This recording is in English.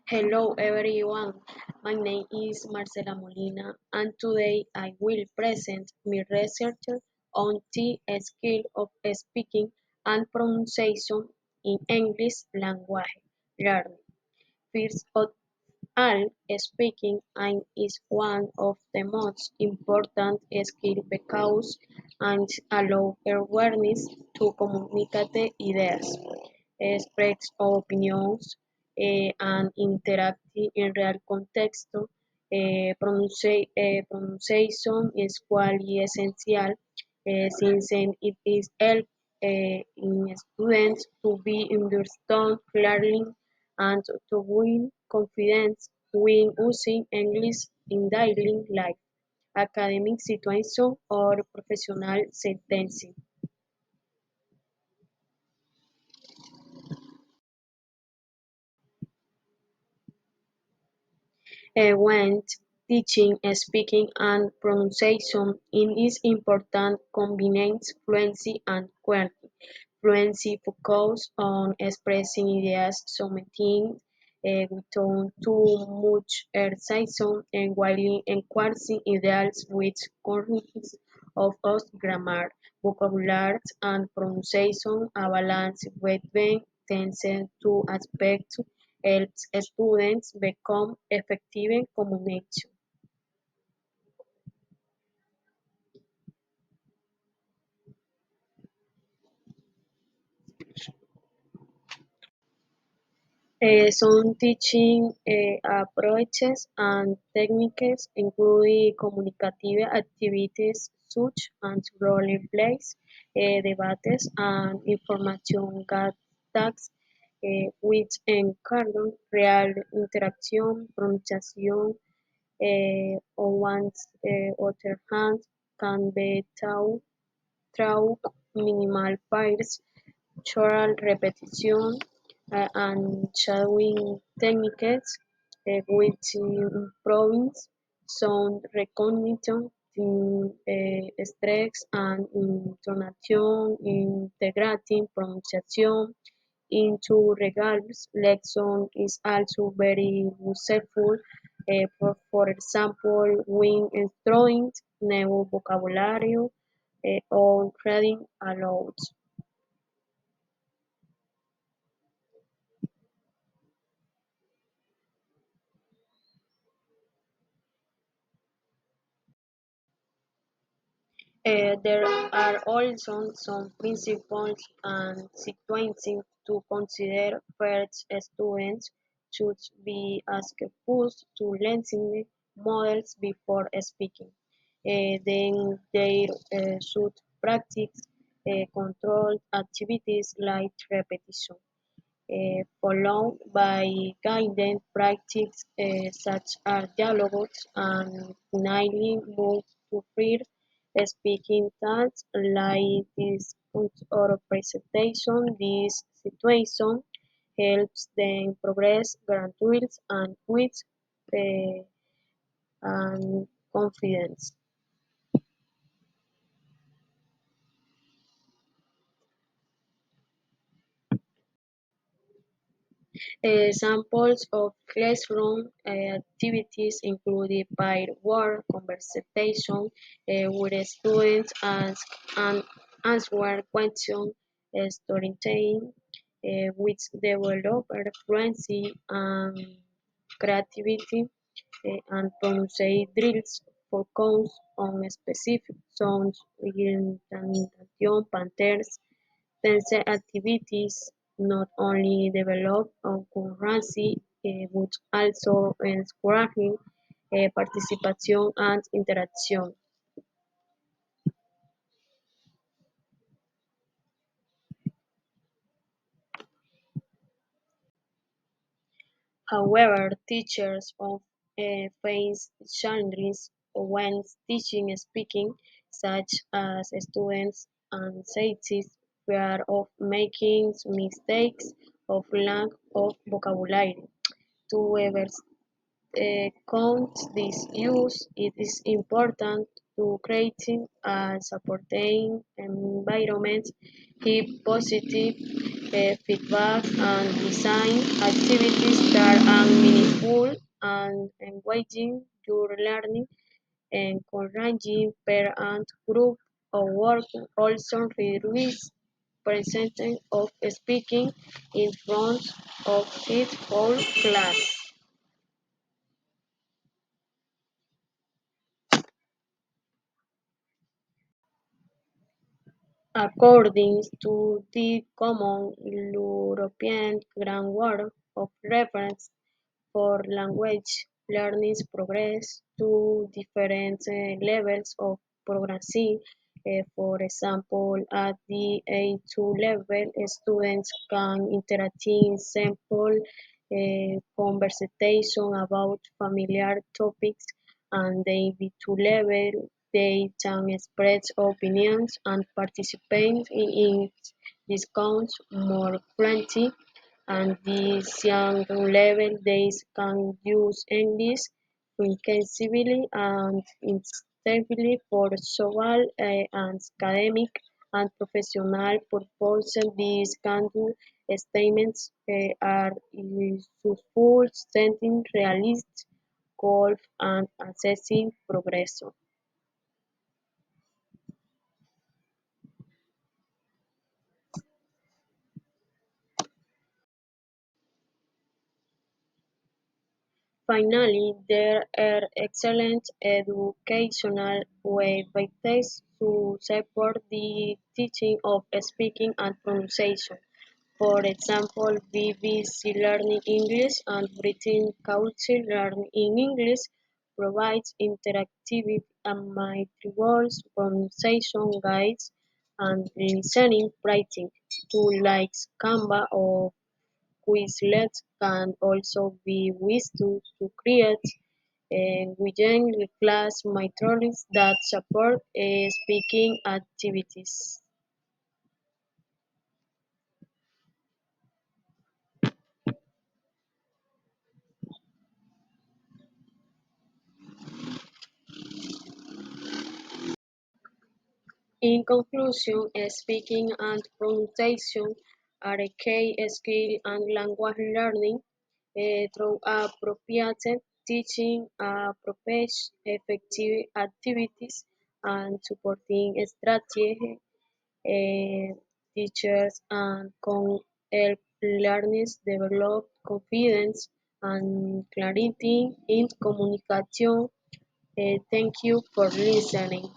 Hello everyone, my name is Marcela Molina and today I will present my research on the skill of speaking and pronunciation in English language learning. First of all, speaking is one of the most important skills because it allows awareness to communicate ideas, express opinions, and interact in real context. Pronunciation is quite essential since it is help in students to be understood clearly and to win confidence when using English in daily life, academic situation, or professional sentencing. When teaching speaking and pronunciation, it is important combines fluency and clarity. Fluency focuses on expressing ideas something without too much exertion and while encouraging ideas with correctness of grammar, vocabulary, and pronunciation. A balance between these two aspects helps students become effective in communication. Some teaching approaches and techniques include communicative activities such as role plays, debates, and information tasks, which encourage real interaction, pronunciation. On one other hand, can be taught through minimal pairs choral repetition and shadowing techniques which improves sound recognition, stress and intonation, integrating pronunciation into regardless lesson is also very useful. For example, when instructing new vocabulary or reading aloud. There are also some principles and sequencing to consider. First, students should be asked first to listening models before speaking. Then they should practice controlled activities like repetition, followed by guided practice such as dialogues and finally move to free speaking tasks like discourse or presentation. This situation helps them progress gradually and with uh, and confidence. Examples of classroom activities include pair work, conversation with students, ask and answer questions, storytelling, which develop fluency and creativity, and pronunciation drills focus on specific sounds, intonation patterns, Sensor activities not only develop concurrency but also encourage participation and interaction. However, teachers often face challenges when teaching speaking, such as students' anxiety, fear of making mistakes, of lack of vocabulary. To count this use, it is important to create a supporting environment, keep positive feedback, and design activities that are meaningful and engaging your learning. Encouraging peer and group work also reduces percentage of speaking in front of its whole class. According to the Common European Groundwork of Reference for Language learning progress to different levels of progressing. For example, at the A2 level, students can interact in simple conversation about familiar topics, and the B2 level, they can express opinions and participate in discounts more frequently, and these young level days can use English intensively and intensively for social and academic and professional purposes. These kind of statements are useful, setting realistic goals and assessing progress. Finally, there are excellent educational websites to support the teaching of speaking and pronunciation. For example, BBC Learning English and British Council Learning in English provides interactive and multiple pronunciation guides and listening practice. Tools like Canva or Quizlet can also be used to create within the class materials that support speaking activities. In conclusion, speaking and pronunciation are a key skill in language learning. Through appropriate teaching, appropriate effective activities, and supporting strategies, teachers can help learners develop confidence and clarity in communication. Thank you for listening.